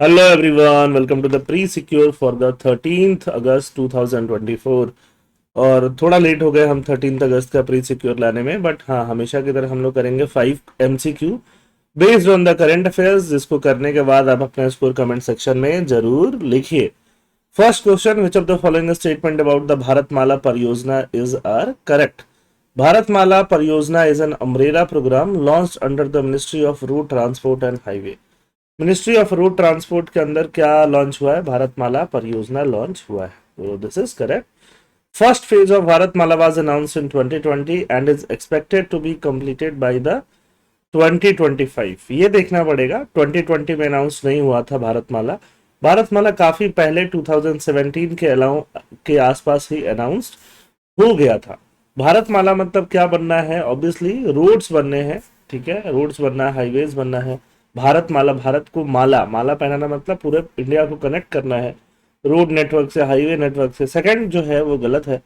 Hello everyone, welcome to the pre-secure for the 13th अगस्त 2024। और थोड़ा late हो गए हम 13th अगस्त का प्री सिक्योर लाने में, बट हाँ, हमेशा की तरह हम लोग करेंगे 5 MCQ based on the current affairs, जिसको करने के बाद आप अपना स्कोर कमेंट सेक्शन में जरूर लिखिए। First question, which of the following statement about the Bharatmala Pariyojana is are correct? Bharatmala Pariyojana is an umbrella programme launched under the ministry of road transport and highway. Ministry of road transport के अंदर क्या launch हुआ है? भारतमाला परियोजना launch हुआ है, तो this is correct. First phase of Bharatmala was announced in 2020 and is expected to be completed by the 2025। ये देखना पड़ेगा, 2020 में अनाउंस नहीं हुआ था भारतमाला। भारतमाला काफी पहले 2017 के अलाउ के आसपास ही अनाउंस्ड हो गया था। भारतमाला मतलब क्या बनना है? ऑब्वियसली रोड्स बनने हैं, ठीक है, रोड्स बनना है, हाईवेज बनना है। भारतमाला, भारत को माला, माला पहनाना मतलब पूरे इंडिया को कनेक्ट करना है रोड नेटवर्क से, हाईवे नेटवर्क से। सेकंड जो है वो गलत है।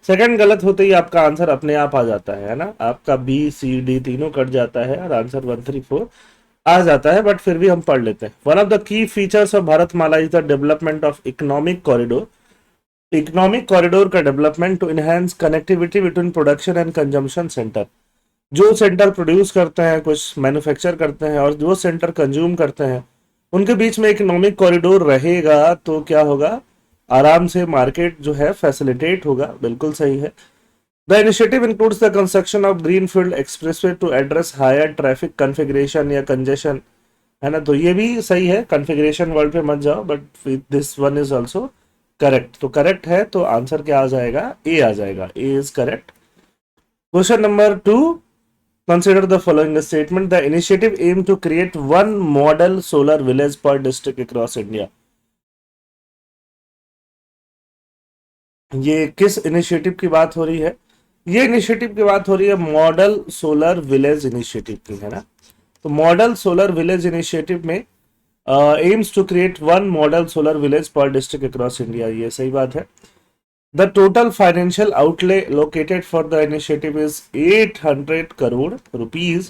सेकंड गलत होते ही आपका आंसर अपने आप आ जाता है ना, आपका B C D तीनों कट जाता है और आंसर 1 3 4 आ जाता है, बट फिर भी हम पढ़ लेते हैं। One of the key features of Bharatmala is the development of economic corridor. Economic corridor का development to enhance connectivity between production and consumption centre. जो सेंटर प्रोड्यूस करते हैं, कुछ मैन्युफैक्चर करते हैं, और जो सेंटर कंज्यूम करते हैं, उनके बीच में इकोनॉमिक कॉरिडोर रहेगा तो क्या होगा? आराम से मार्केट जो है फैसिलिटेट होगा। बिल्कुल सही है। The initiative includes the construction of greenfield expressway to address higher traffic configuration या कंजेशन, है ना, तो ये भी सही है। कन्फिग्रेशन वर्ड पे मत जाओ, but this one is also correct. तो करेक्ट है, तो आंसर क्या आ जाएगा? ए आ जाएगा। A is correct. Question number 2, consider the following statement. The initiative aimed to create one model solar village per district across India. ये किस इनिशिएटिव की बात हो रही है? ये इनिशिएटिव की बात हो रही है मॉडल सोलर विलेज इनिशिएटिव की, है ना। तो मॉडल सोलर विलेज इनिशिएटिव में aims to create one model solar village per district across India, ये सही बात है। The total financial outlay allocated for the initiative is 800 crore rupees,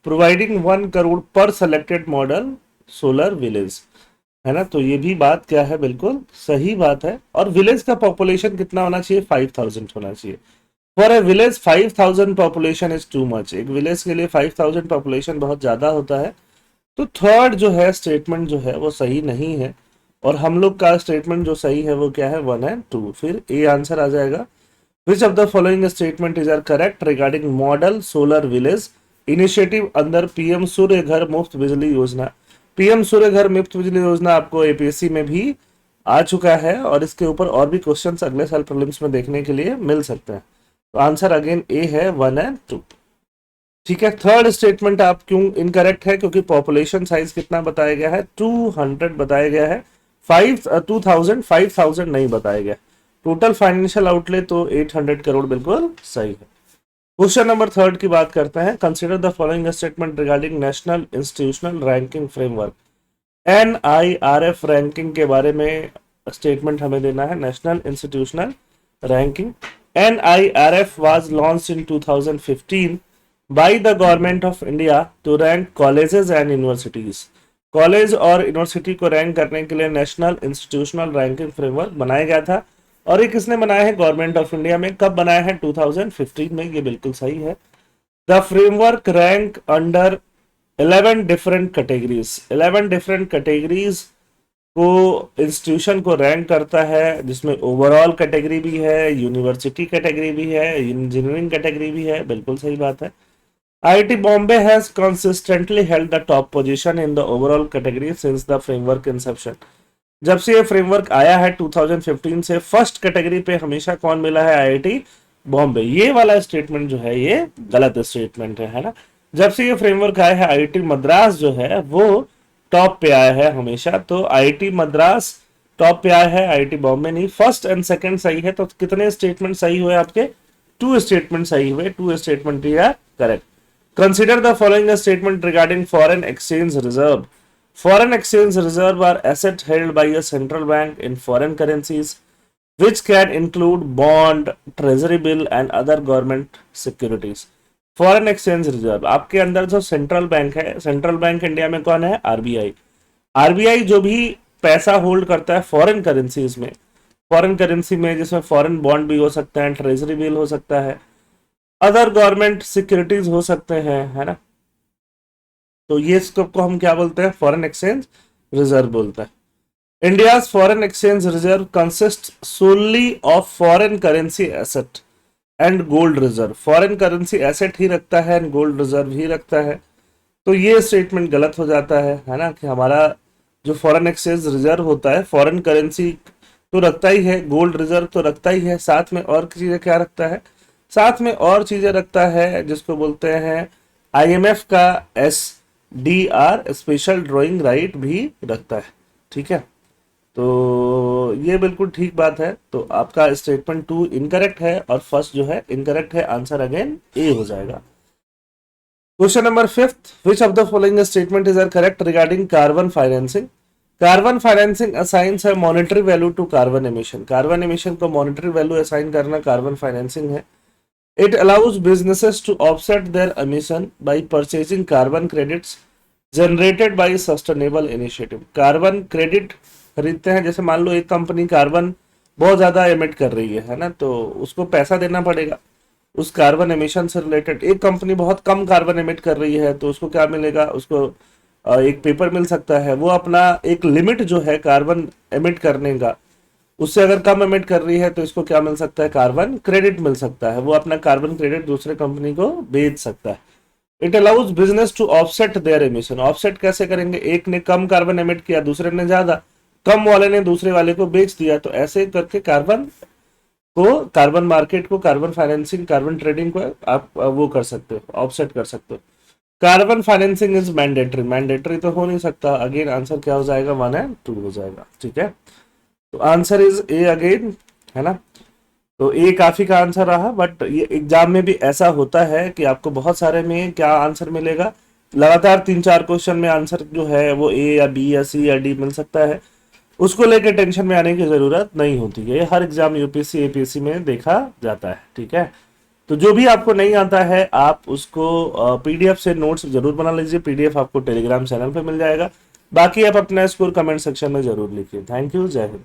providing 1 crore per selected model solar village, है ना। तो ये भी बात क्या है? बिल्कुल सही बात है। और विलेज का पॉपुलेशन कितना होना चाहिए? 5000 होना चाहिए। For a village 5000 population is too much. एक विलेज के लिए 5000 पॉपुलेशन बहुत ज्यादा होता है। तो थर्ड जो है स्टेटमेंट जो है वो सही नहीं है, और हम लोग का स्टेटमेंट जो सही है वो क्या है? 1 एंड 2। फिर ए आंसर आ जाएगा। Which of the following statement is are correct regarding model solar village initiative under PM Surya Ghar Muft बिजली योजना? पीएम सूर्य घर मुफ्त बिजली योजना आपको एपीएससी में भी आ चुका है, और इसके ऊपर और भी क्वेश्चंस अगले साल प्रीलिम्स में देखने के लिए मिल सकते हैं। तो आंसर अगेन ए है, 1 एंड 2। ठीक है। थर्ड स्टेटमेंट आप क्यों इनकरेक्ट है? क्योंकि पॉपुलेशन साइज कितना बताया गया है? 200 बताया गया है, 5000 नहीं बताया गया। टोटल फाइनेंशियल आउटले तो 800 करोड़ बिल्कुल सही है। क्वेश्चन नंबर थर्ड की बात करते हैं। Consider the following statement regarding national institutional ranking framework. NIRF ranking के बारे में स्टेटमेंट हमें देना है। National institutional ranking, NIRF was launched in 2015 by the government of India to rank colleges and universities। College और यूनिवर्सिटी को rank करने के लिए नेशनल इंस्टीट्यूशनल रैंकिंग फ्रेमवर्क बनाया गया था, और ये किसने बनाया है? गवर्नमेंट ऑफ इंडिया में। कब बनाया है? 2015 में। ये बिल्कुल सही है। The framework rank under 11 different categories. 11 different categories को इंस्टीट्यूशन को रैंक करता है, जिसमें ओवरऑल कैटेगरी भी है, यूनिवर्सिटी कैटेगरी भी है, इंजीनियरिंग कैटेगरी भी है। बिल्कुल सही बात है। IIT Bombay has consistently held the top position in the overall category since the framework inception। जब से ये फ्रेमवर्क आया है 2015 से, फर्स्ट कैटेगरी पे हमेशा कौन मिला है? IIT बॉम्बे। ये वाला स्टेटमेंट जो है ये गलत स्टेटमेंट है ना। जब से ये फ्रेमवर्क आया है, IIT मद्रास जो है वो टॉप पे आया है हमेशा। तो IIT मद्रास टॉप पे आया है, IIT बॉम्बे नहीं। फर्स्ट एंड सेकंड सही है, तो कितने स्टेटमेंट सही हुए आपके? 2 स्टेटमेंट सही हुए। 2 statement are correct. Consider the following statement regarding foreign exchange reserve। Foreign exchange reserve are assets held by a central bank in foreign currencies, which can include bond, treasury bill and other government securities। Foreign exchange reserve आपके अंदर जो central bank है, central bank India में कौन है? RBI। RBI जो भी पैसा होल्ड करता है फॉरेन करेंसीज में, फॉरेन करेंसी में जिसमें फॉरेन बॉन्ड भी हो सकता है, ट्रेजरी बिल हो सकता है, अदर गवर्नमेंट सिक्योरिटीज हो सकते हैं, है ना, तो ये स्कोप को हम क्या बोलते हैं, फॉरेन एक्सचेंज रिजर्व बोलते हैं। India's foreign exchange reserve consists solely of foreign currency asset and gold reserve। Foreign currency asset ही रखता है एंड गोल्ड रिजर्व ही रखता है। तो ये स्टेटमेंट गलत हो जाता है ना, कि हमारा जो फॉरेन एक्सचेंज रिजर्व होता है फॉरेन करेंसी तो रखता ही है, गोल्ड रिजर्व तो रखता ही है, साथ में और चीजें क्या रखता है, साथ में और चीजें रखता है जिसको बोलते हैं आईएमएफ का एसडीआर स्पेशल ड्राइंग राइट भी रखता है। ठीक है, तो ये बिल्कुल ठीक बात है। तो आपका स्टेटमेंट 2 इनकरेक्ट है और फर्स्ट जो है इनकरेक्ट है, आंसर अगेन ए हो जाएगा। Question number 5, which of the following statement is are correct regarding carbon financing. Carbon financing assigns है monetary value to carbon emission. Carbon emission को मॉनेटरी वैल्यू असाइन करना carbon financing है। It allows businesses to offset their emission by purchasing carbon credits generated by sustainable initiative. Carbon credit खरीदते हैं, जैसे मान लो एक company carbon बहुत ज्यादा एमिट कर रही है ना, तो उसको पैसा देना पड़ेगा उस कार्बन एमिशन से रिलेटेड। एक कंपनी बहुत कम कार्बन एमिट कर रही है तो उसको क्या मिलेगा, उसको एक पेपर मिल सकता है, वो अपना एक लिमिट जो है कार्बन एमिट करने का उससे अगर कम एमिट कर रही है तो इसको क्या मिल सकता है, कार्बन क्रेडिट मिल सकता है, वो अपना कार्बन क्रेडिट दूसरे कंपनी को बेच सकता है। It allows business to offset their emission. Offset कैसे करेंगे, एक ने कम कार्बन एमिट किया दूसरे ने ज्यादा, कम वाले ने दूसरे वाले को बेच दिया, तो ऐसे करके कार्बन को, कार्बन मार्केट को, कार्बन फाइनेंसिंग, कार्बन ट्रेडिंग को आप वो कर सकते हो, ऑफसेट कर सकते हो। Carbon financing is mandatory, mandatory तो हो नहीं सकता, अगेन आंसर क्या हो जाएगा, 1 एंड 2 हो जाएगा। ठीक है, तो आंसर इज ए अगेन, है ना। तो ए काफी का आंसर रहा, बट ये एग्जाम में भी ऐसा होता है कि आपको बहुत सारे में क्या आंसर मिलेगा, लगातार 3-4 क्वेश्चन में आंसर जो है वो ए या बी या सी या डी मिल सकता है, उसको लेकर टेंशन में आने की जरूरत नहीं होती है, हर एग्जाम यूपीएससी एपीएससी में देखा जाता है। ठीक है, तो जो भी आपको नहीं आता है आप उसको पीडीएफ से नोट्स जरूर बना लीजिए, पीडीएफ आपको टेलीग्राम चैनल पे मिल जाएगा। बाकी आप अपना स्कोर कमेंट सेक्शन में जरूर लिखिए। थैंक यू, जय हिंद।